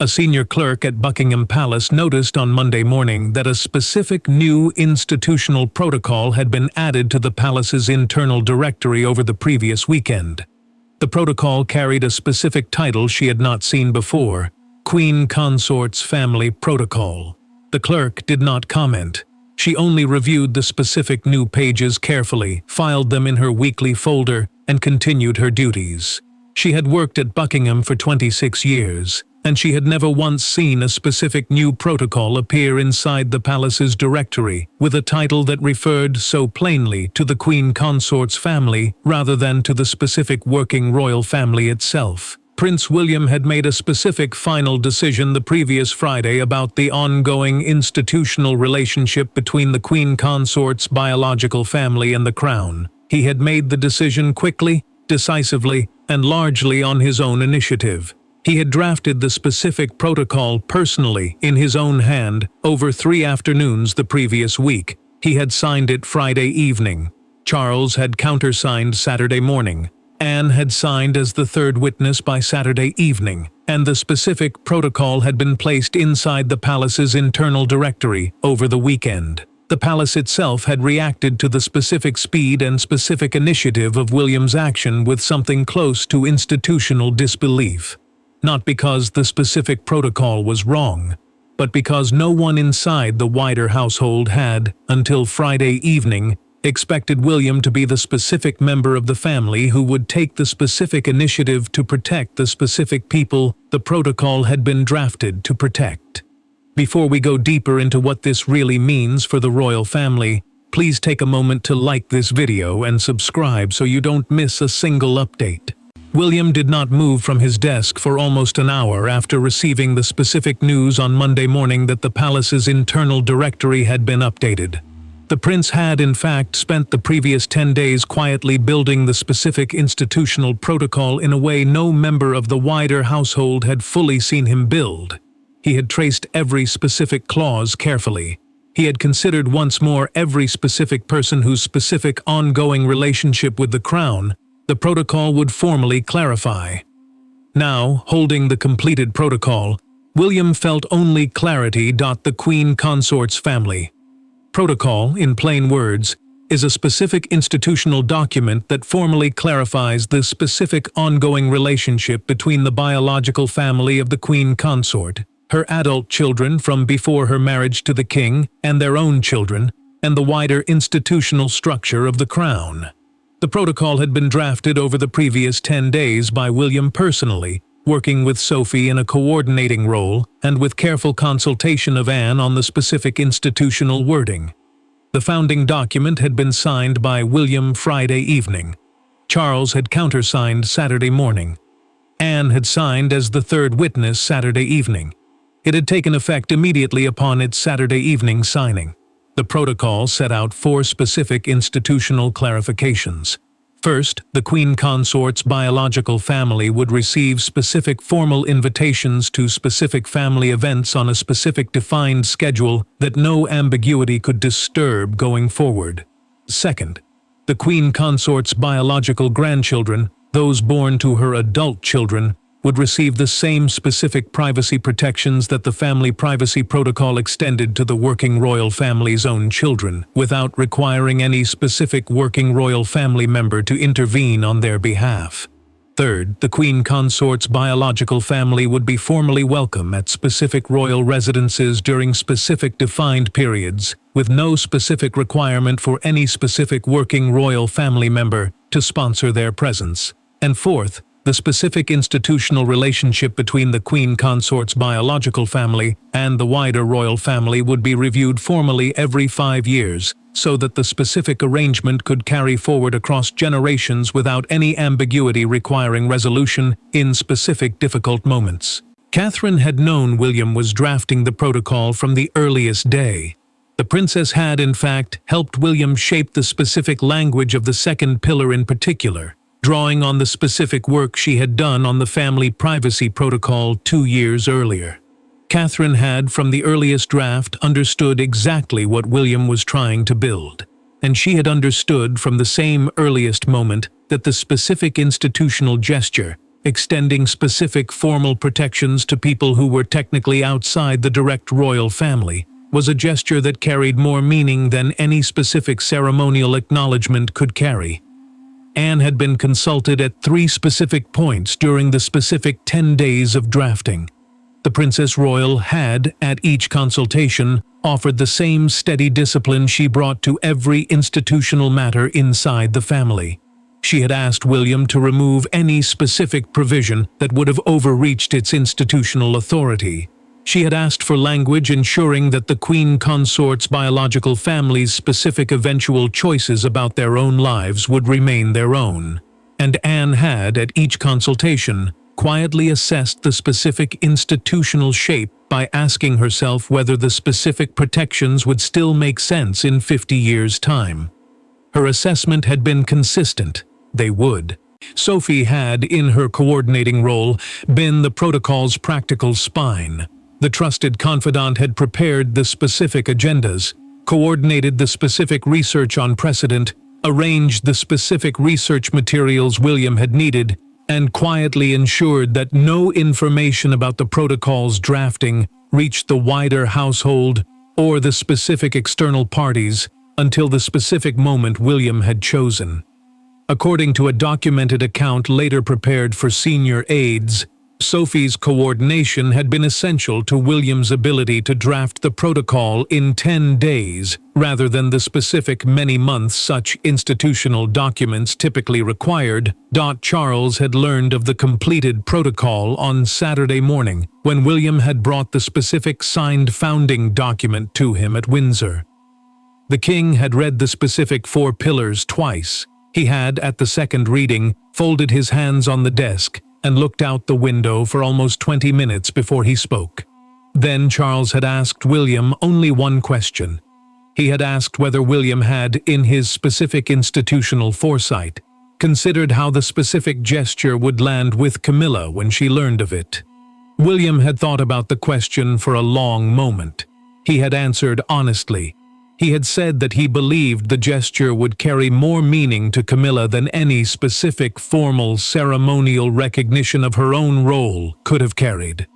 A senior clerk at Buckingham Palace noticed on Monday morning that a specific new institutional protocol had been added to the palace's internal directory over the previous weekend. The protocol carried a specific title she had not seen before: Queen Consort's Family Protocol. The clerk did not comment. She only reviewed the specific new pages carefully, filed them in her weekly folder, and continued her duties. She had worked at Buckingham for 26 years, and she had never once seen a specific new protocol appear inside the palace's directory with a title that referred so plainly to the Queen Consort's family rather than to the specific working royal family itself. Prince William had made a specific final decision the previous Friday about the ongoing institutional relationship between the Queen Consort's biological family and the Crown. He had made the decision quickly, decisively, and largely on his own initiative. He had drafted the specific protocol personally, in his own hand, over 3 afternoons the previous week. He had signed it Friday evening. Charles had countersigned Saturday morning. Anne had signed as the third witness by Saturday evening, and the specific protocol had been placed inside the palace's internal directory over the weekend. The palace itself had reacted to the specific speed and specific initiative of William's action with something close to institutional disbelief. Not because the specific protocol was wrong, but because no one inside the wider household had, until Friday evening, expected William to be the specific member of the family who would take the specific initiative to protect the specific people the protocol had been drafted to protect. Before we go deeper into what this really means for the royal family, please take a moment to like this video and subscribe so you don't miss a single update. William did not move from his desk for almost an hour after receiving the specific news on Monday morning that the palace's internal directory had been updated. The prince had, in fact, spent the previous 10 days quietly building the specific institutional protocol in a way no member of the wider household had fully seen him build. He had traced every specific clause carefully. He had considered once more every specific person whose specific ongoing relationship with the Crown the protocol would formally clarify. Now, holding the completed protocol, William felt only clarity. The Queen Consort's family. Protocol, in plain words, is a specific institutional document that formally clarifies the specific ongoing relationship between the biological family of the Queen Consort, her adult children from before her marriage to the king, and their own children, and the wider institutional structure of the Crown. The protocol had been drafted over the previous 10 days by William personally, working with Sophie in a coordinating role and with careful consultation of Anne on the specific institutional wording. The founding document had been signed by William Friday evening. Charles had countersigned Saturday morning. Anne had signed as the third witness Saturday evening. It had taken effect immediately upon its Saturday evening signing. The protocol set out 4 specific institutional clarifications. First, the Queen Consort's biological family would receive specific formal invitations to specific family events on a specific defined schedule that no ambiguity could disturb going forward. Second, the Queen Consort's biological grandchildren, those born to her adult children, would receive the same specific privacy protections that the Family Privacy Protocol extended to the working royal family's own children, without requiring any specific working royal family member to intervene on their behalf. Third, the Queen Consort's biological family would be formally welcome at specific royal residences during specific defined periods, with no specific requirement for any specific working royal family member to sponsor their presence. And fourth, the specific institutional relationship between the Queen Consort's biological family and the wider royal family would be reviewed formally every 5 years, so that the specific arrangement could carry forward across generations without any ambiguity requiring resolution in specific difficult moments. Catherine had known William was drafting the protocol from the earliest day. The princess had, in fact, helped William shape the specific language of the second pillar in particular, drawing on the specific work she had done on the Family Privacy Protocol 2 years earlier. Catherine had, from the earliest draft, understood exactly what William was trying to build, and she had understood from the same earliest moment that the specific institutional gesture, extending specific formal protections to people who were technically outside the direct royal family, was a gesture that carried more meaning than any specific ceremonial acknowledgement could carry. Anne had been consulted at 3 specific points during the specific 10 days of drafting. The Princess Royal had, at each consultation, offered the same steady discipline she brought to every institutional matter inside the family. She had asked William to remove any specific provision that would have overreached its institutional authority. She had asked for language ensuring that the Queen Consort's biological family's specific eventual choices about their own lives would remain their own. And Anne had, at each consultation, quietly assessed the specific institutional shape by asking herself whether the specific protections would still make sense in 50 years' time. Her assessment had been consistent. They would. Sophie had, in her coordinating role, been the protocol's practical spine. The trusted confidant had prepared the specific agendas, coordinated the specific research on precedent, arranged the specific research materials William had needed, and quietly ensured that no information about the protocol's drafting reached the wider household or the specific external parties until the specific moment William had chosen. According to a documented account later prepared for senior aides, Sophie's coordination had been essential to William's ability to draft the protocol in 10 days, rather than the specific many months such institutional documents typically required. Charles had learned of the completed protocol on Saturday morning, when William had brought the specific signed founding document to him at Windsor. The king had read the specific 4 pillars twice. He had, at the second reading, folded his hands on the desk and looked out the window for almost 20 minutes before he spoke. Then Charles had asked William only one question. He had asked whether William had, in his specific institutional foresight, considered how the specific gesture would land with Camilla when she learned of it. William had thought about the question for a long moment. He had answered honestly. He had said that he believed the gesture would carry more meaning to Camilla than any specific formal ceremonial recognition of her own role could have carried.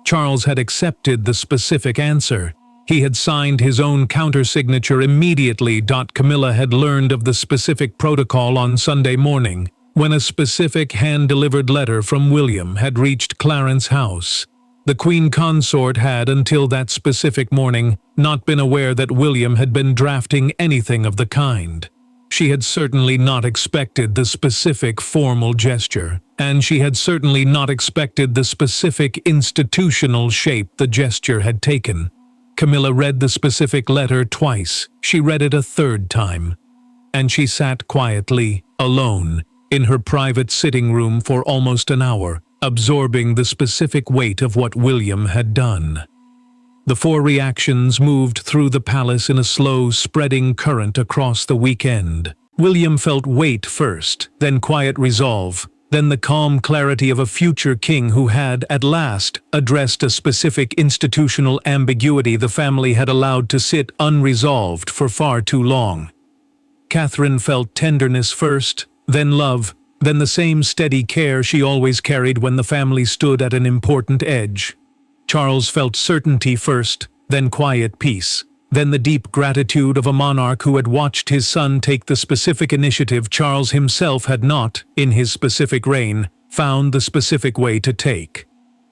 Charles had accepted the specific answer. He had signed his own countersignature immediately. Camilla had learned of the specific protocol on Sunday morning, when a specific hand-delivered letter from William had reached Clarence's house. The Queen Consort had, until that specific morning, not been aware that William had been drafting anything of the kind. She had certainly not expected the specific formal gesture, and she had certainly not expected the specific institutional shape the gesture had taken. Camilla read the specific letter twice. She read it a third time. And she sat quietly, alone, in her private sitting room for almost an hour, absorbing the specific weight of what William had done. The 4 reactions moved through the palace in a slow, spreading current across the weekend. William felt weight first, then quiet resolve, then the calm clarity of a future king who had, at last, addressed a specific institutional ambiguity the family had allowed to sit unresolved for far too long. Catherine felt tenderness first, then love, then the same steady care she always carried when the family stood at an important edge. Charles felt certainty first, then quiet peace, then the deep gratitude of a monarch who had watched his son take the specific initiative Charles himself had not, in his specific reign, found the specific way to take.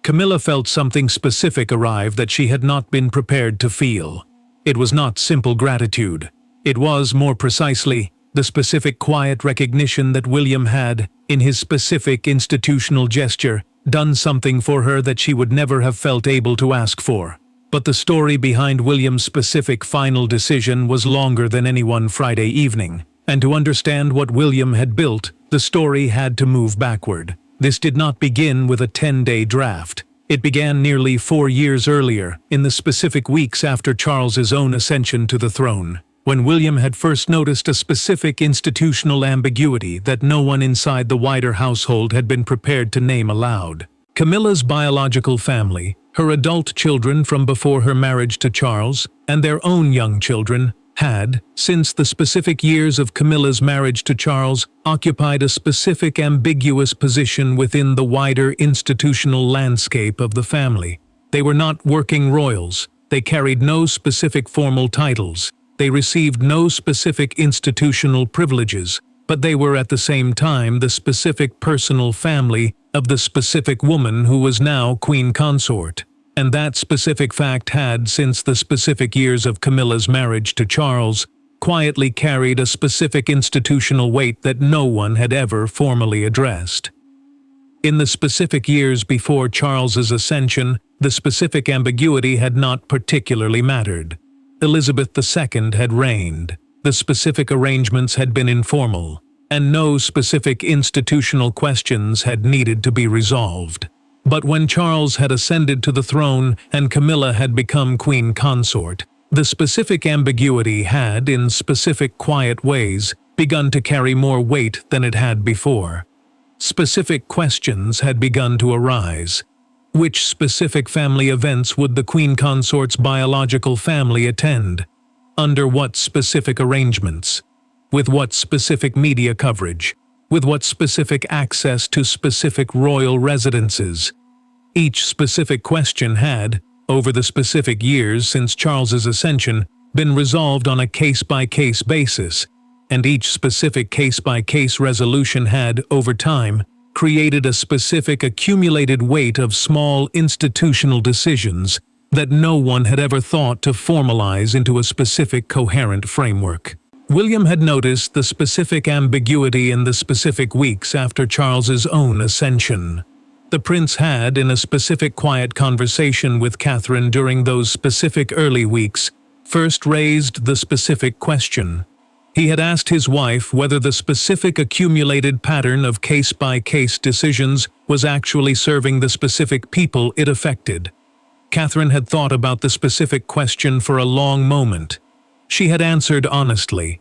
Camilla felt something specific arrive that she had not been prepared to feel. It was not simple gratitude. It was, more precisely, the specific quiet recognition that William had, in his specific institutional gesture, done something for her that she would never have felt able to ask for. But the story behind William's specific final decision was longer than any one Friday evening, and to understand what William had built, the story had to move backward. This did not begin with a 10-day draft. It began nearly 4 years earlier, in the specific weeks after Charles's own ascension to the throne, when William had first noticed a specific institutional ambiguity that no one inside the wider household had been prepared to name aloud. Camilla's biological family, her adult children from before her marriage to Charles, and their own young children, had, since the specific years of Camilla's marriage to Charles, occupied a specific ambiguous position within the wider institutional landscape of the family. They were not working royals, they carried no specific formal titles, they received no specific institutional privileges, but they were at the same time the specific personal family of the specific woman who was now Queen Consort. And that specific fact had, since the specific years of Camilla's marriage to Charles, quietly carried a specific institutional weight that no one had ever formally addressed. In the specific years before Charles's ascension, the specific ambiguity had not particularly mattered. Elizabeth II had reigned, the specific arrangements had been informal, and no specific institutional questions had needed to be resolved. But when Charles had ascended to the throne and Camilla had become Queen Consort, the specific ambiguity had, in specific quiet ways, begun to carry more weight than it had before. Specific questions had begun to arise. Which specific family events would the Queen Consort's biological family attend? Under what specific arrangements? With what specific media coverage? With what specific access to specific royal residences? Each specific question had, over the specific years since Charles's ascension, been resolved on a case-by-case basis, and each specific case-by-case resolution had, over time, created a specific accumulated weight of small institutional decisions that no one had ever thought to formalize into a specific coherent framework. William had noticed the specific ambiguity in the specific weeks after Charles's own ascension. The prince had, in a specific quiet conversation with Catherine during those specific early weeks, first raised the specific question. He had asked his wife whether the specific accumulated pattern of case-by-case decisions was actually serving the specific people it affected. Catherine had thought about the specific question for a long moment. She had answered honestly.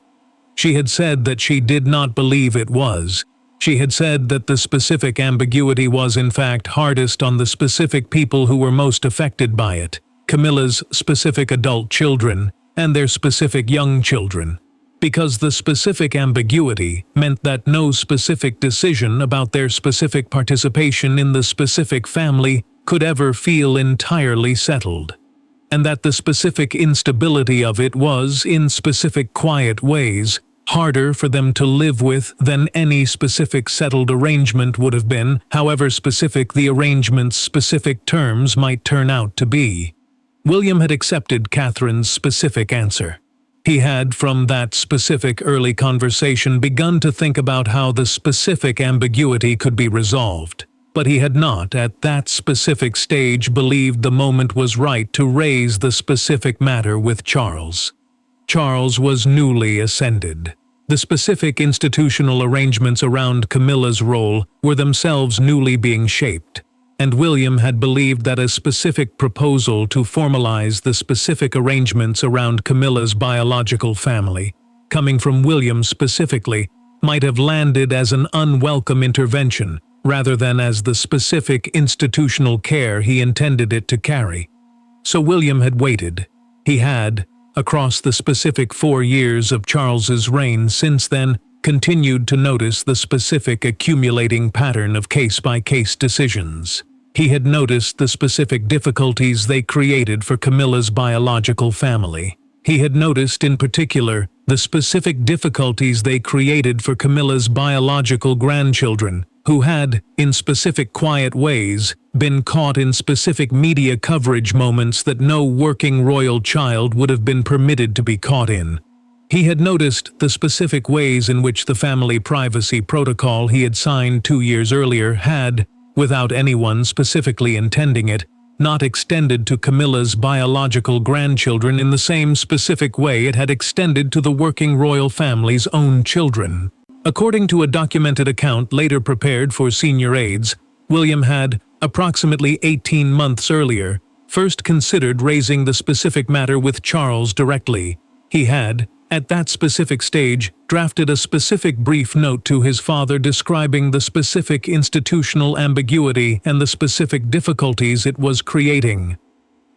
She had said that she did not believe it was. She had said that the specific ambiguity was in fact hardest on the specific people who were most affected by it, Camilla's specific adult children and their specific young children, because the specific ambiguity meant that no specific decision about their specific participation in the specific family could ever feel entirely settled, and that the specific instability of it was, in specific quiet ways, harder for them to live with than any specific settled arrangement would have been, however specific the arrangement's specific terms might turn out to be. William had accepted Catherine's specific answer. He had, from that specific early conversation, begun to think about how the specific ambiguity could be resolved, but he had not, at that specific stage, believed the moment was right to raise the specific matter with Charles. Charles was newly ascended. The specific institutional arrangements around Camilla's role were themselves newly being shaped, and William had believed that a specific proposal to formalize the specific arrangements around Camilla's biological family, coming from William specifically, might have landed as an unwelcome intervention rather than as the specific institutional care he intended it to carry. So William had waited. He had, across the specific 4 years of Charles's reign since then, continued to notice the specific accumulating pattern of case-by-case decisions. He had noticed the specific difficulties they created for Camilla's biological family. He had noticed, in particular, the specific difficulties they created for Camilla's biological grandchildren, who had, in specific quiet ways, been caught in specific media coverage moments that no working royal child would have been permitted to be caught in. He had noticed the specific ways in which the family privacy protocol he had signed 2 years earlier had, without anyone specifically intending it, not extended to Camilla's biological grandchildren in the same specific way it had extended to the working royal family's own children. According to a documented account later prepared for senior aides, William had, approximately 18 months earlier, first considered raising the specific matter with Charles directly. He had, at that specific stage, drafted a specific brief note to his father describing the specific institutional ambiguity and the specific difficulties it was creating.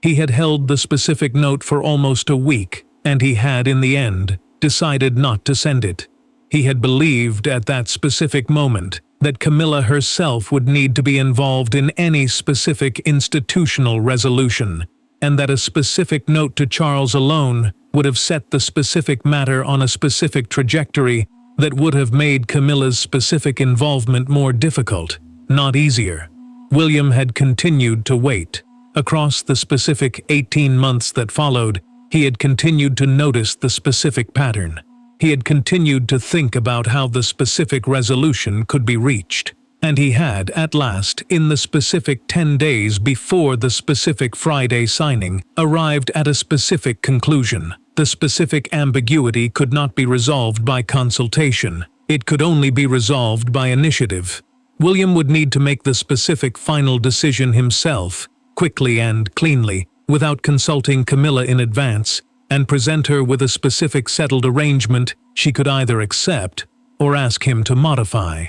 He had held the specific note for almost a week, and he had, in the end, decided not to send it. He had believed at that specific moment that Camilla herself would need to be involved in any specific institutional resolution, and that a specific note to Charles alone would have set the specific matter on a specific trajectory that would have made Camilla's specific involvement more difficult, not easier. William had continued to wait. Across the specific 18 months that followed, he had continued to notice the specific pattern. He had continued to think about how the specific resolution could be reached. And he had, at last, in the specific 10 days before the specific Friday signing, arrived at a specific conclusion. The specific ambiguity could not be resolved by consultation. It could only be resolved by initiative. William would need to make the specific final decision himself, quickly and cleanly, without consulting Camilla in advance, and present her with a specific settled arrangement she could either accept or ask him to modify.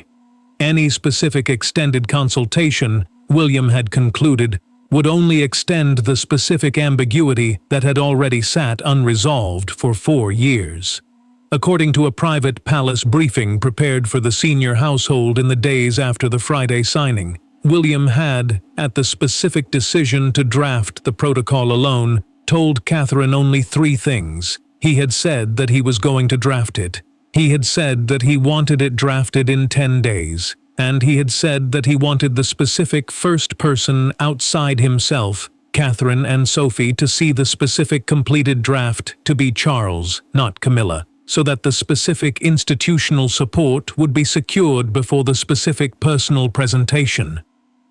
Any specific extended consultation, William had concluded, would only extend the specific ambiguity that had already sat unresolved for 4 years. According to a private palace briefing prepared for the senior household in the days after the Friday signing, William had, at the specific decision to draft the protocol alone, told Catherine only 3 things. He had said that he was going to draft it. He had said that he wanted it drafted in 10 days. And he had said that he wanted the specific first person outside himself, Catherine and Sophie, to see the specific completed draft to be Charles, not Camilla, so that the specific institutional support would be secured before the specific personal presentation.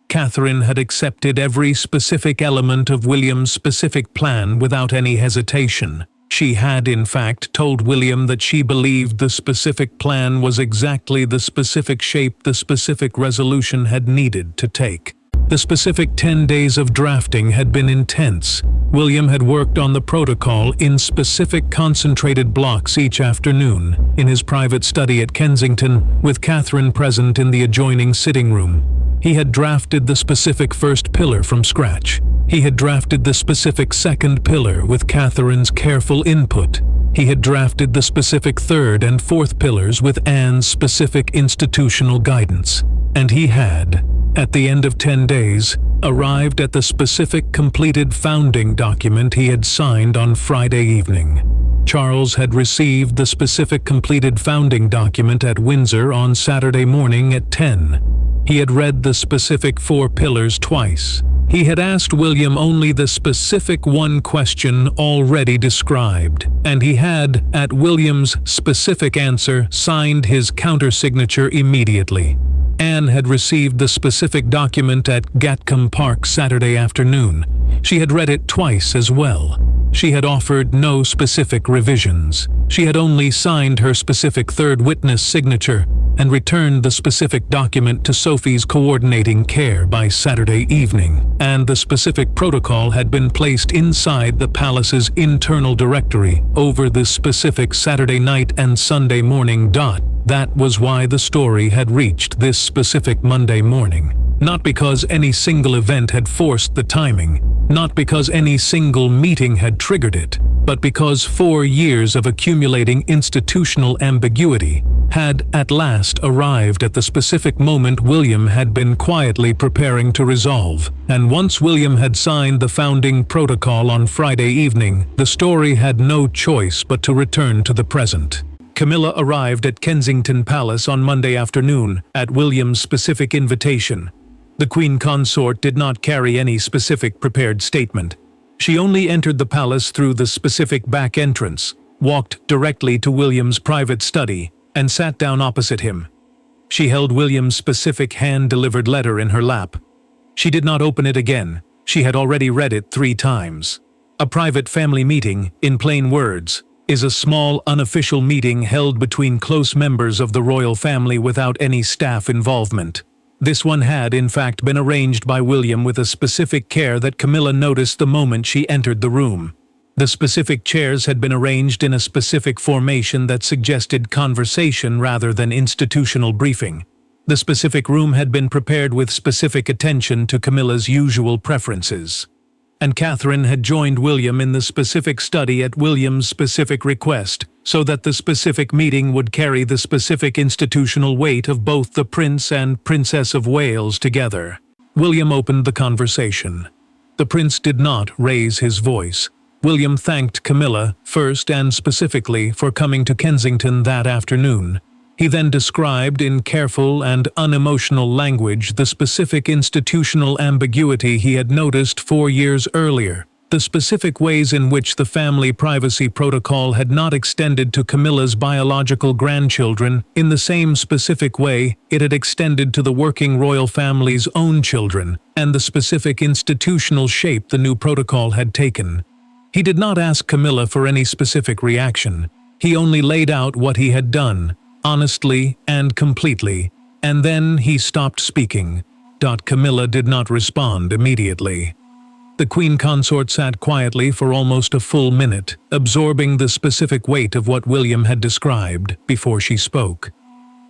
Catherine had accepted every specific element of William's specific plan without any hesitation. She had, in fact, told William that she believed the specific plan was exactly the specific shape the specific resolution had needed to take. The specific 10 days of drafting had been intense. William had worked on the protocol in specific concentrated blocks each afternoon, in his private study at Kensington, with Catherine present in the adjoining sitting room. He had drafted the specific first pillar from scratch. He had drafted the specific second pillar with Catherine's careful input. He had drafted the specific third and fourth pillars with Anne's specific institutional guidance. And he had, at the end of 10 days, arrived at the specific completed founding document he had signed on Friday evening. Charles had received the specific completed founding document at Windsor on Saturday morning at 10. He had read the specific 4 pillars twice. He had asked William only the specific one question already described, and he had, at William's specific answer, signed his countersignature immediately. Anne had received the specific document at Gatcombe Park Saturday afternoon. She had read it twice as well. She had offered no specific revisions. She had only signed her specific third witness signature and returned the specific document to Sophie's coordinating care by Saturday evening, and the specific protocol had been placed inside the palace's internal directory over the specific Saturday night and Sunday morning. That was why the story had reached this specific Monday morning. Not because any single event had forced the timing, not because any single meeting had triggered it, but because 4 years of accumulating institutional ambiguity had at last arrived at the specific moment William had been quietly preparing to resolve. And once William had signed the founding protocol on Friday evening, the story had no choice but to return to the present. Camilla arrived at Kensington Palace on Monday afternoon, at William's specific invitation. The Queen Consort did not carry any specific prepared statement. She only entered the palace through the specific back entrance, walked directly to William's private study, and sat down opposite him. She held William's specific hand-delivered letter in her lap. She did not open it again. She had already read it 3 times. A private family meeting, in plain words, is a small, unofficial meeting held between close members of the royal family without any staff involvement. This one had, in fact, been arranged by William with a specific care that Camilla noticed the moment she entered the room. The specific chairs had been arranged in a specific formation that suggested conversation rather than institutional briefing. The specific room had been prepared with specific attention to Camilla's usual preferences. and Catherine had joined William in the specific study at William's specific request, so that the specific meeting would carry the specific institutional weight of both the Prince and Princess of Wales together. William opened the conversation. The prince did not raise his voice. William thanked Camilla, first and specifically, for coming to Kensington that afternoon. He then described in careful and unemotional language the specific institutional ambiguity he had noticed 4 years earlier, the specific ways in which the family privacy protocol had not extended to Camilla's biological grandchildren in the same specific way it had extended to the working royal family's own children, and the specific institutional shape the new protocol had taken. He did not ask Camilla for any specific reaction. He only laid out what he had done, honestly and completely, and then he stopped speaking. Camilla did not respond immediately. The Queen Consort sat quietly for almost a full minute, absorbing the specific weight of what William had described, before she spoke.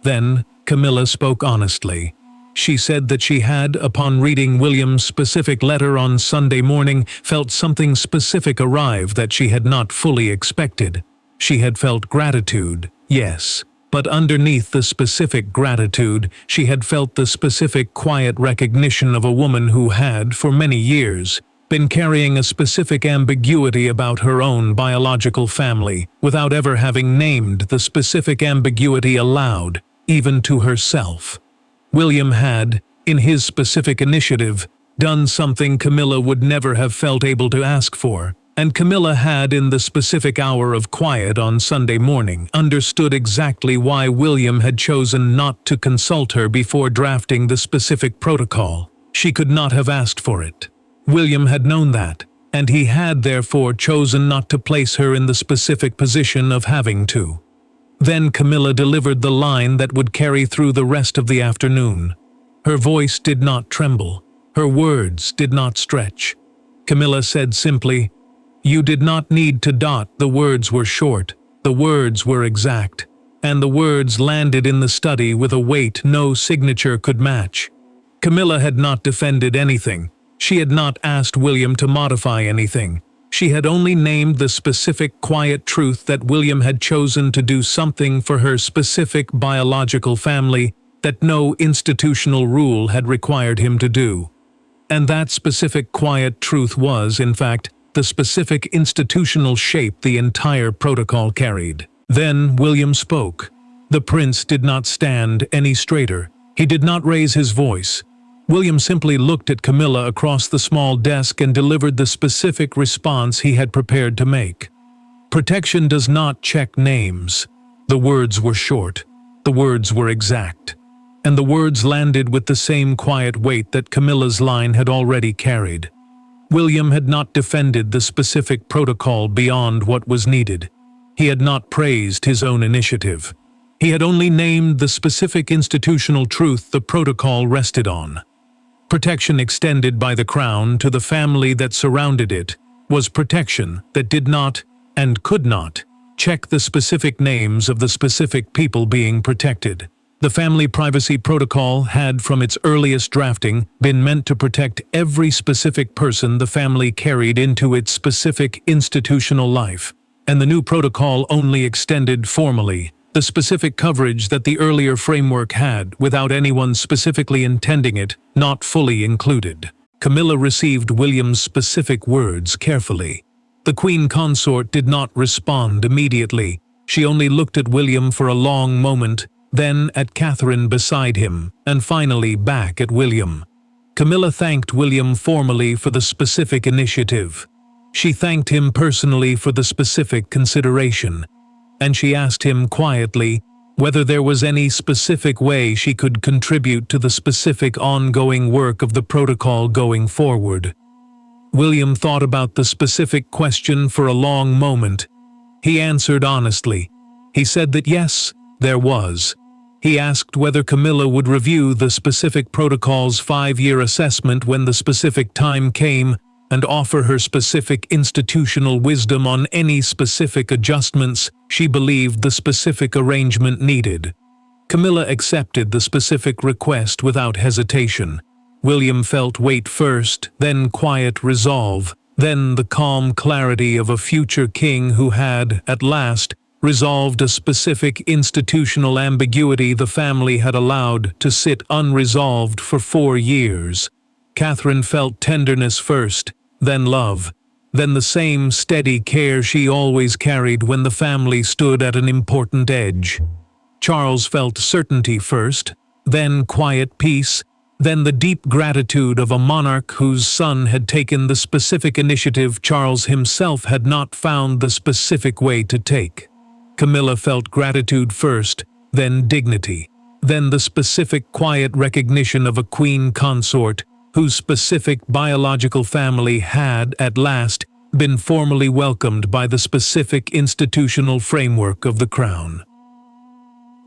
Then, Camilla spoke honestly. She said that she had, upon reading William's specific letter on Sunday morning, felt something specific arrive that she had not fully expected. She had felt gratitude, yes, but underneath the specific gratitude, she had felt the specific quiet recognition of a woman who had, for many years, been carrying a specific ambiguity about her own biological family, without ever having named the specific ambiguity aloud, even to herself. William had, in his specific initiative, done something Camilla would never have felt able to ask for, and Camilla had, in the specific hour of quiet on Sunday morning, understood exactly why William had chosen not to consult her before drafting the specific protocol. She could not have asked for it. William had known that, and he had therefore chosen not to place her in the specific position of having to. Then Camilla delivered the line that would carry through the rest of the afternoon. Her voice did not tremble. Her words did not stretch. Camilla said simply, "You did not need to dot, the words were short, the words were exact, and the words landed in the study with a weight no signature could match." Camilla had not defended anything. She had not asked William to modify anything. She had only named the specific quiet truth that William had chosen to do something for her specific biological family that no institutional rule had required him to do. And that specific quiet truth was, in fact, the specific institutional shape the entire protocol carried. Then William spoke. The prince did not stand any straighter. He did not raise his voice. William simply looked at Camilla across the small desk and delivered the specific response he had prepared to make. Protection does not check names. The words were short. The words were exact. And the words landed with the same quiet weight that Camilla's line had already carried. William had not defended the specific protocol beyond what was needed. He had not praised his own initiative. He had only named the specific institutional truth the protocol rested on. Protection extended by the crown to the family that surrounded it was protection that did not, and could not, check the specific names of the specific people being protected. The family privacy protocol had, from its earliest drafting, been meant to protect every specific person the family carried into its specific institutional life, and the new protocol only extended formally the specific coverage that the earlier framework had, without anyone specifically intending it, not fully included. Camilla received William's specific words carefully. The Queen Consort did not respond immediately. She only looked at William for a long moment, then at Catherine beside him, and finally back at William. Camilla thanked William formally for the specific initiative. She thanked him personally for the specific consideration, and she asked him quietly whether there was any specific way she could contribute to the specific ongoing work of the protocol going forward. William thought about the specific question for a long moment. He answered honestly. He said that yes, there was. He asked whether Camilla would review the specific protocol's 5-year assessment when the specific time came, and offer her specific institutional wisdom on any specific adjustments she believed the specific arrangement needed. Camilla accepted the specific request without hesitation. William felt weight first, then quiet resolve, Then the calm clarity of a future king who had, at last, resolved a specific institutional ambiguity the family had allowed to sit unresolved for 4 years. Catherine felt tenderness first, then love, then the same steady care she always carried when the family stood at an important edge. Charles felt certainty first, then quiet peace, then the deep gratitude of a monarch whose son had taken the specific initiative Charles himself had not found the specific way to take. Camilla felt gratitude first, then dignity, then the specific quiet recognition of a queen consort whose specific biological family had, at last, been formally welcomed by the specific institutional framework of the crown.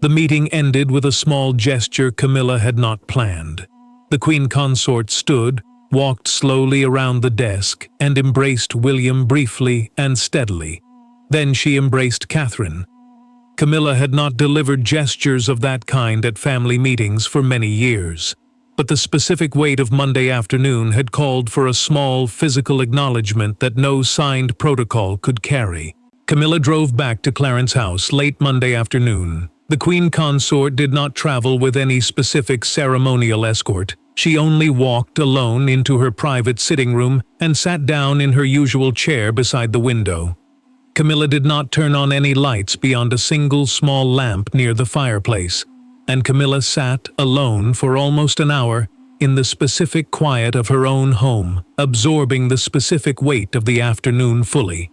The meeting ended with a small gesture Camilla had not planned. The queen consort stood, walked slowly around the desk, and embraced William briefly and steadily. Then she embraced Catherine. Camilla had not delivered gestures of that kind at family meetings for many years, but the specific weight of Monday afternoon had called for a small physical acknowledgement that no signed protocol could carry. Camilla drove back to Clarence House late Monday afternoon. The queen consort did not travel with any specific ceremonial escort. She only walked alone into her private sitting room and sat down in her usual chair beside the window. Camilla did not turn on any lights beyond a single small lamp near the fireplace, and Camilla sat alone for almost an hour in the specific quiet of her own home, absorbing the specific weight of the afternoon fully.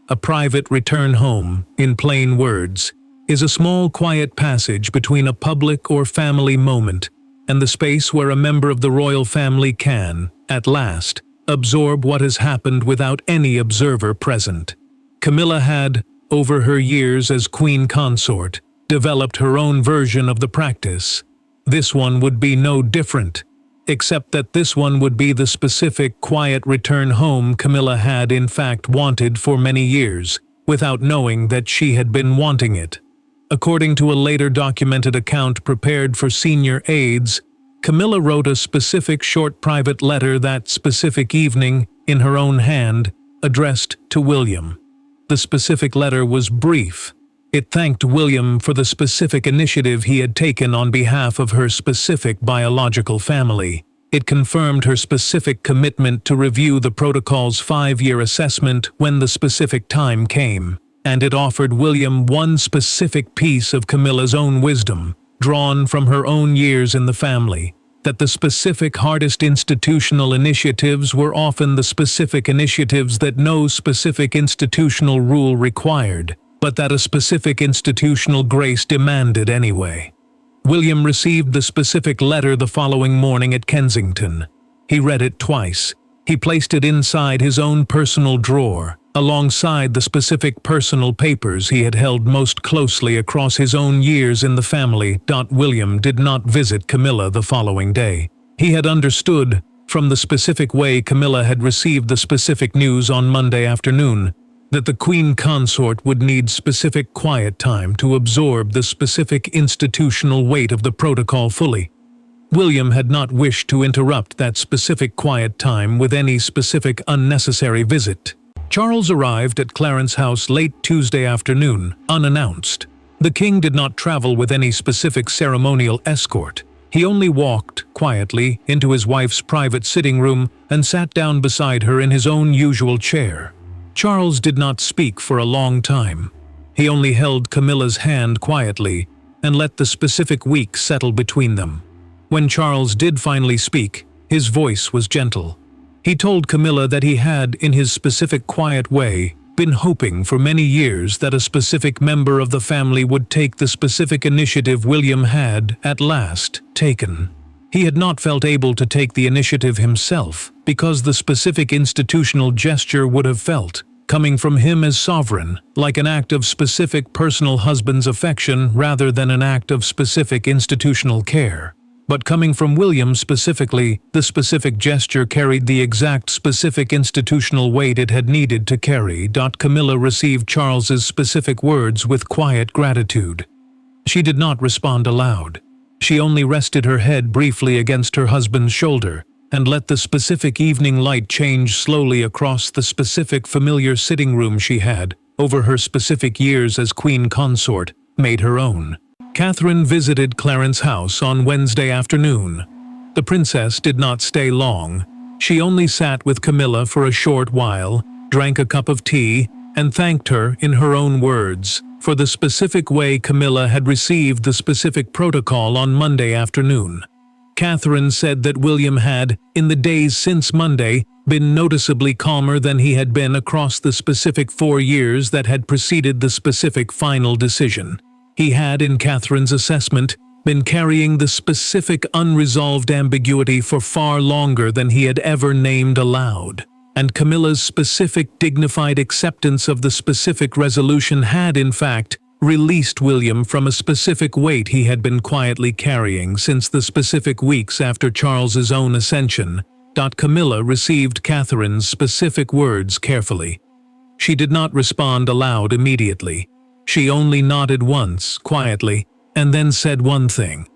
A private return home, in plain words, is a small quiet passage between a public or family moment and the space where a member of the royal family can, at last, absorb what has happened without any observer present. Camilla had, over her years as queen consort, developed her own version of the practice. This one would be no different, except that this one would be the specific quiet return home Camilla had in fact wanted for many years, without knowing that she had been wanting it. According to a later documented account prepared for senior aides, Camilla wrote a specific short private letter that specific evening, in her own hand, addressed to William. The specific letter was brief. It thanked William for the specific initiative he had taken on behalf of her specific biological family. It confirmed her specific commitment to review the protocol's 5-year assessment when the specific time came. And it offered William one specific piece of Camilla's own wisdom, drawn from her own years in the family, that the specific hardest institutional initiatives were often the specific initiatives that no specific institutional rule required, but that a specific institutional grace demanded anyway. William received the specific letter the following morning at Kensington. He read it twice. He placed it inside his own personal drawer, alongside the specific personal papers he had held most closely across his own years in the family. William did not visit Camilla the following day. He had understood, from the specific way Camilla had received the specific news on Monday afternoon, that the queen consort would need specific quiet time to absorb the specific institutional weight of the protocol fully. William had not wished to interrupt that specific quiet time with any specific unnecessary visit. Charles arrived at Clarence House late Tuesday afternoon, unannounced. The king did not travel with any specific ceremonial escort. He only walked, quietly, into his wife's private sitting room and sat down beside her in his own usual chair. Charles did not speak for a long time. He only held Camilla's hand quietly and let the specific week settle between them. When Charles did finally speak, his voice was gentle. He told Camilla that he had, in his specific quiet way, been hoping for many years that a specific member of the family would take the specific initiative William had, at last, taken. He had not felt able to take the initiative himself, because the specific institutional gesture would have felt, coming from him as sovereign, like an act of specific personal husband's affection rather than an act of specific institutional care. But coming from William specifically, the specific gesture carried the exact specific institutional weight it had needed to carry. Camilla received Charles's specific words with quiet gratitude. She did not respond aloud. She only rested her head briefly against her husband's shoulder, and let the specific evening light change slowly across the specific familiar sitting room she had, over her specific years as queen consort, made her own. Catherine visited Clarence's house on Wednesday afternoon. The princess did not stay long. She only sat with Camilla for a short while, drank a cup of tea, and thanked her, in her own words, for the specific way Camilla had received the specific protocol on Monday afternoon. Catherine said that William had, in the days since Monday, been noticeably calmer than he had been across the specific 4 years that had preceded the specific final decision. He had, in Catherine's assessment, been carrying the specific unresolved ambiguity for far longer than he had ever named aloud. And Camilla's specific dignified acceptance of the specific resolution had, in fact, released William from a specific weight he had been quietly carrying since the specific weeks after Charles's own ascension. Camilla received Catherine's specific words carefully. She did not respond aloud immediately. She only nodded once, quietly, and then said one thing.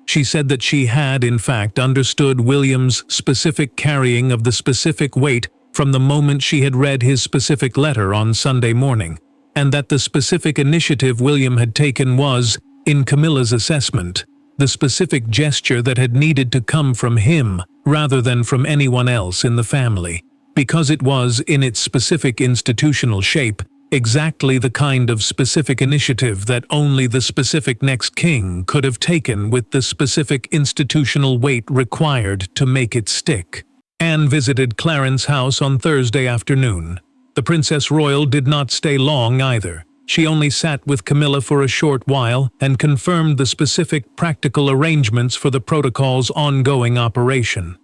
She said that she had, in fact, understood William's specific carrying of the specific weight from the moment she had read his specific letter on Sunday morning, and that the specific initiative William had taken was, in Camilla's assessment, the specific gesture that had needed to come from him rather than from anyone else in the family, because it was, in its specific institutional shape, exactly the kind of specific initiative that only the specific next king could have taken with the specific institutional weight required to make it stick. Anne visited Clarence's house on Thursday afternoon. The Princess Royal did not stay long either. She only sat with Camilla for a short while and confirmed the specific practical arrangements for the protocol's ongoing operation.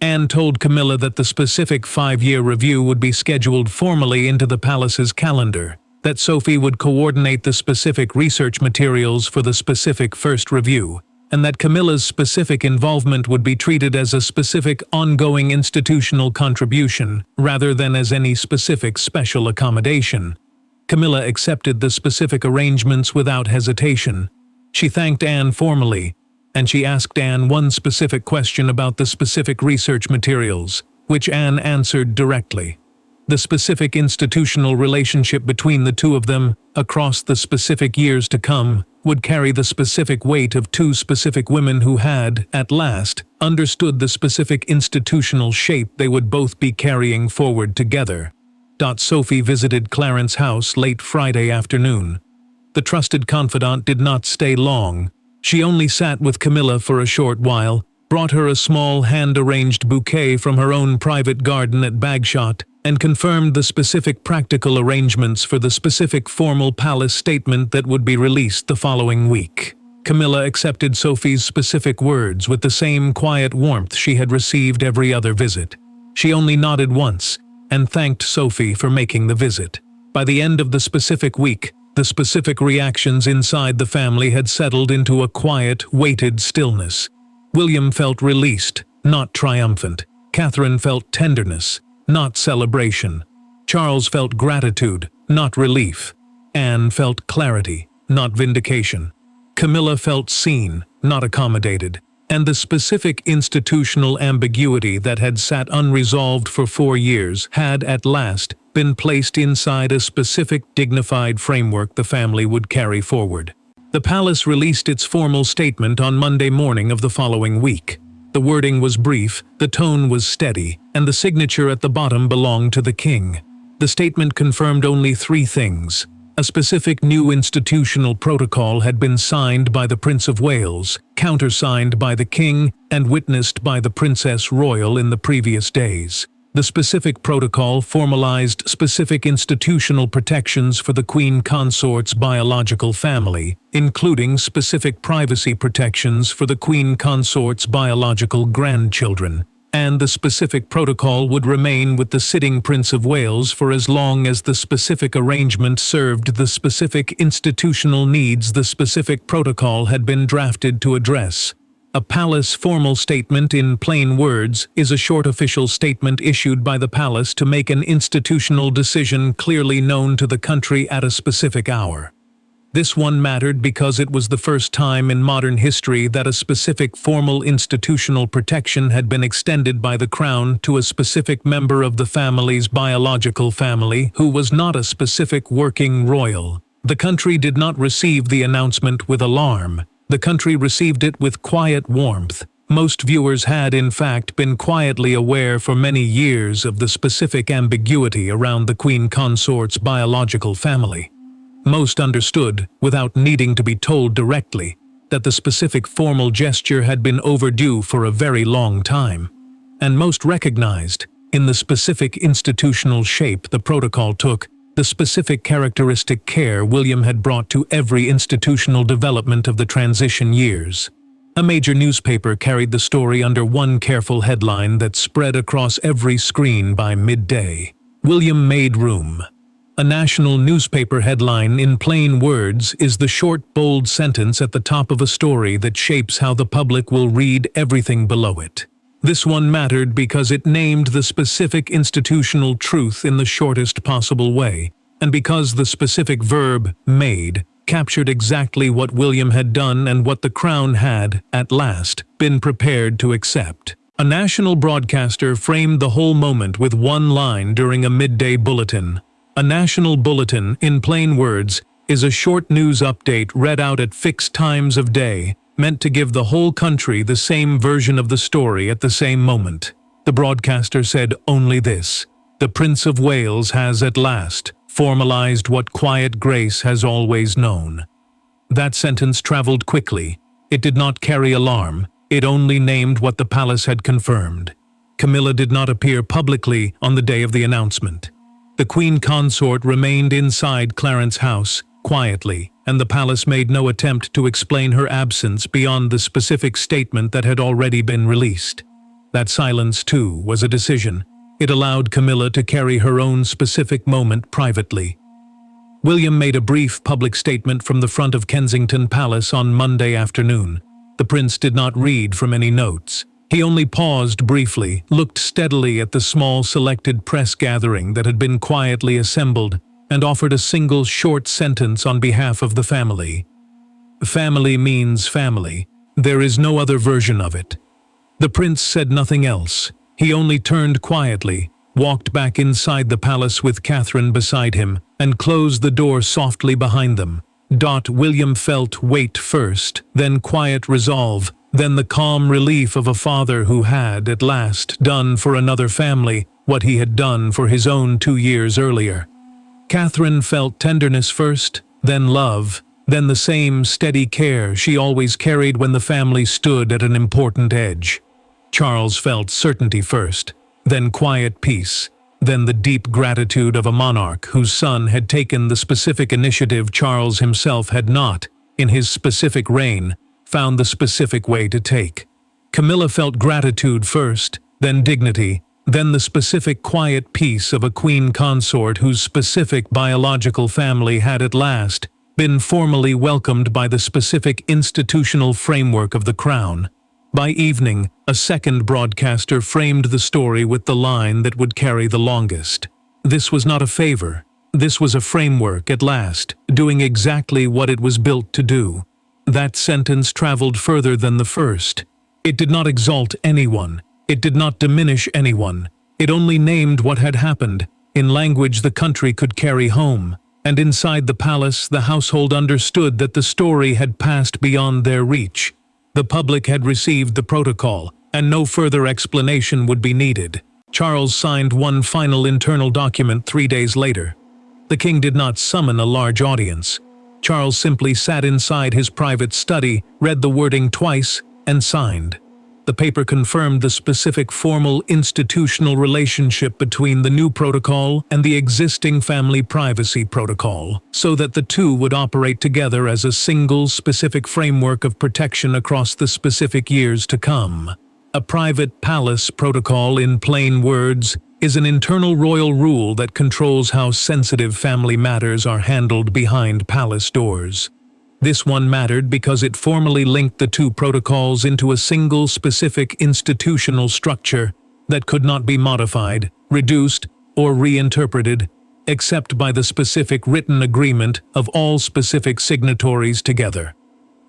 Anne told Camilla that the specific 5-year review would be scheduled formally into the palace's calendar, that Sophie would coordinate the specific research materials for the specific first review, and that Camilla's specific involvement would be treated as a specific ongoing institutional contribution rather than as any specific special accommodation. Camilla accepted the specific arrangements without hesitation. She thanked Anne formally, and she asked Anne one specific question about the specific research materials, which Anne answered directly. The specific institutional relationship between the two of them, across the specific years to come, would carry the specific weight of 2 specific women who had, at last, understood the specific institutional shape they would both be carrying forward together. Sophie visited Clarence's house late Friday afternoon. The trusted confidant did not stay long. She only sat with Camilla for a short while, brought her a small hand-arranged bouquet from her own private garden at Bagshot, and confirmed the specific practical arrangements for the specific formal palace statement that would be released the following week. Camilla accepted Sophie's specific words with the same quiet warmth she had received every other visit. She only nodded once, and thanked Sophie for making the visit. By the end of the specific week, the specific reactions inside the family had settled into a quiet, weighted stillness. William felt released, not triumphant. Catherine felt tenderness, not celebration. Charles felt gratitude, not relief. Anne felt clarity, not vindication. Camilla felt seen, not accommodated. And the specific institutional ambiguity that had sat unresolved for 4 years had, at last, been placed inside a specific dignified framework the family would carry forward. The palace released its formal statement on Monday morning of the following week. The wording was brief, the tone was steady, and the signature at the bottom belonged to the king. The statement confirmed only 3 things. A specific new institutional protocol had been signed by the Prince of Wales, countersigned by the King, and witnessed by the Princess Royal in the previous days. The specific protocol formalized specific institutional protections for the Queen Consort's biological family, including specific privacy protections for the Queen Consort's biological grandchildren. And the specific protocol would remain with the sitting Prince of Wales for as long as the specific arrangement served the specific institutional needs the specific protocol had been drafted to address. A palace formal statement in plain words is a short official statement issued by the palace to make an institutional decision clearly known to the country at a specific hour. This one mattered because it was the first time in modern history that a specific formal institutional protection had been extended by the Crown to a specific member of the family's biological family who was not a specific working royal. The country did not receive the announcement with alarm. The country received it with quiet warmth. Most viewers had, in fact, been quietly aware for many years of the specific ambiguity around the Queen Consort's biological family. Most understood, without needing to be told directly, that the specific formal gesture had been overdue for a very long time. And most recognized, in the specific institutional shape the protocol took, the specific characteristic care William had brought to every institutional development of the transition years. A major newspaper carried the story under one careful headline that spread across every screen by midday. William made room. A national newspaper headline in plain words is the short, bold sentence at the top of a story that shapes how the public will read everything below it. This one mattered because it named the specific institutional truth in the shortest possible way, and because the specific verb, made, captured exactly what William had done and what the Crown had, at last, been prepared to accept. A national broadcaster framed the whole moment with one line during a midday bulletin. A national bulletin, in plain words, is a short news update read out at fixed times of day, meant to give the whole country the same version of the story at the same moment. The broadcaster said only this: "The Prince of Wales has at last formalized what quiet grace has always known." That sentence traveled quickly. It did not carry alarm. It only named what the palace had confirmed. Camilla did not appear publicly on the day of the announcement. The Queen Consort remained inside Clarence House, quietly, and the palace made no attempt to explain her absence beyond the specific statement that had already been released. That silence, too, was a decision. It allowed Camilla to carry her own specific moment privately. William made a brief public statement from the front of Kensington Palace on Monday afternoon. The prince did not read from any notes. He only paused briefly, looked steadily at the small selected press gathering that had been quietly assembled, and offered a single short sentence on behalf of the family. Family means family. There is no other version of it. The prince said nothing else. He only turned quietly, walked back inside the palace with Catherine beside him, and closed the door softly behind them. William felt weight first, then quiet resolve, then the calm relief of a father who had, at last, done for another family what he had done for his own 2 years earlier. Catherine felt tenderness first, then love, then the same steady care she always carried when the family stood at an important edge. Charles felt certainty first, then quiet peace, then the deep gratitude of a monarch whose son had taken the specific initiative Charles himself had not, in his specific reign, found the specific way to take. Camilla felt gratitude first, then dignity, then the specific quiet peace of a queen consort whose specific biological family had at last been formally welcomed by the specific institutional framework of the Crown. By evening, a second broadcaster framed the story with the line that would carry the longest. This was not a favor. This was a framework at last, doing exactly what it was built to do. That sentence traveled further than the first. It did not exalt anyone. It did not diminish anyone. It only named what had happened, in language the country could carry home. And inside the palace, the household understood that the story had passed beyond their reach. The public had received the protocol, and no further explanation would be needed. Charles signed one final internal document 3 days later. The king did not summon a large audience. Charles simply sat inside his private study, read the wording twice, and signed. The paper confirmed the specific formal institutional relationship between the new protocol and the existing family privacy protocol, so that the two would operate together as a single specific framework of protection across the specific years to come. A private palace protocol, in plain words, is an internal royal rule that controls how sensitive family matters are handled behind palace doors. This one mattered because it formally linked the two protocols into a single specific institutional structure that could not be modified, reduced, or reinterpreted. except by the specific written agreement of all specific signatories together.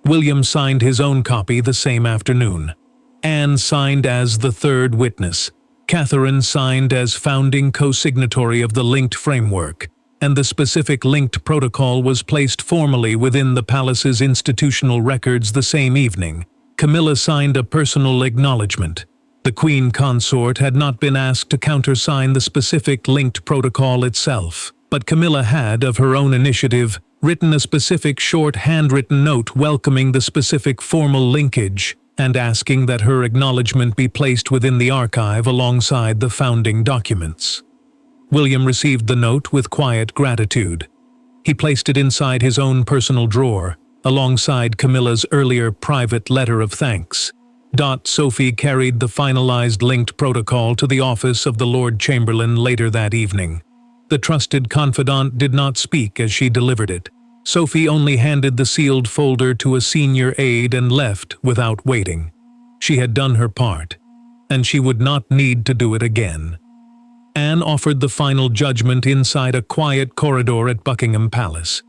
William signed his own copy the same afternoon. Anne signed as the third witness. Catherine signed as founding co-signatory of the linked framework, and the specific linked protocol was placed formally within the palace's institutional records the same evening. Camilla signed a personal acknowledgement. The Queen Consort had not been asked to countersign the specific linked protocol itself, but Camilla had, of her own initiative, written a specific short handwritten note welcoming the specific formal linkage and asking that her acknowledgement be placed within the archive alongside the founding documents. William received the note with quiet gratitude. He placed it inside his own personal drawer, alongside Camilla's earlier private letter of thanks. Sophie carried the finalized linked protocol to the office of the Lord Chamberlain later that evening. The trusted confidant did not speak as she delivered it. Sophie only handed the sealed folder to a senior aide and left without waiting. She had done her part, and she would not need to do it again. Anne offered the final judgment inside a quiet corridor at Buckingham Palace.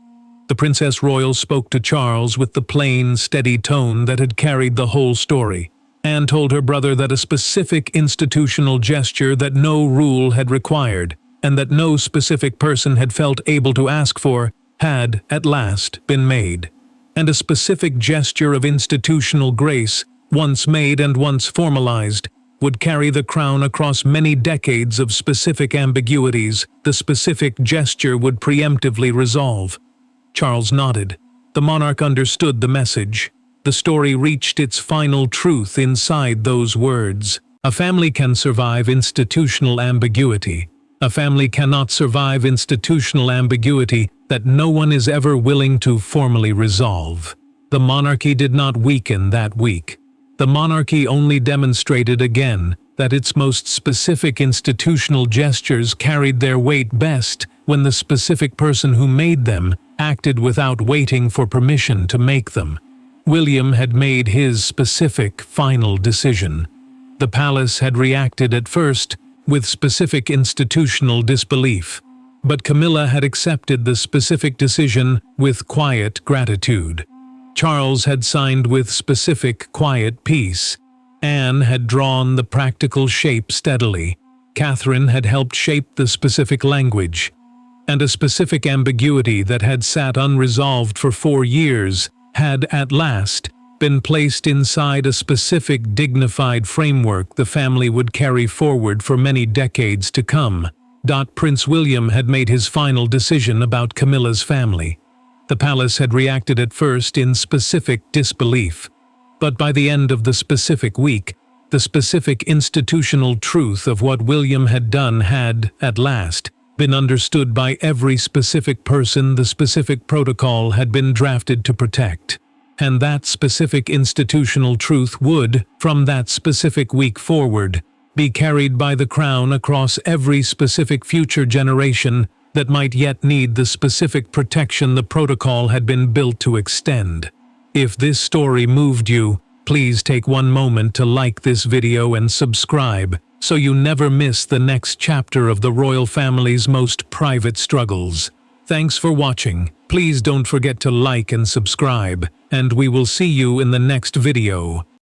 The Princess Royal spoke to Charles with the plain, steady tone that had carried the whole story. Anne told her brother that a specific institutional gesture that no rule had required, and that no specific person had felt able to ask for, had, at last, been made. And a specific gesture of institutional grace, once made and once formalized, would carry the crown across many decades of specific ambiguities the specific gesture would preemptively resolve. Charles nodded. The monarch understood the message. The story reached its final truth inside those words. A family can survive institutional ambiguity. A family cannot survive institutional ambiguity that no one is ever willing to formally resolve. The monarchy did not weaken that week. The monarchy only demonstrated again that its most specific institutional gestures carried their weight best when the specific person who made them acted without waiting for permission to make them. William had made his specific final decision. The palace had reacted at first with specific institutional disbelief, but Camilla had accepted the specific decision with quiet gratitude. Charles had signed with specific quiet peace. Anne had drawn the practical shape steadily. Catherine had helped shape the specific language. And a specific ambiguity that had sat unresolved for 4 years had, at last, been placed inside a specific dignified framework the family would carry forward for many decades to come. Prince William had made his final decision about Camilla's family. The palace had reacted at first in specific disbelief, but by the end of the specific week, the specific institutional truth of what William had done had, at last, been understood by every specific person the specific protocol had been drafted to protect. And that specific institutional truth would, from that specific week forward, be carried by the crown across every specific future generation that might yet need the specific protection the protocol had been built to extend. If this story moved you, please take one moment to like this video and subscribe, so you never miss the next chapter of the royal family's most private struggles. Thanks for watching. Please don't forget to like and subscribe, and we will see you in the next video.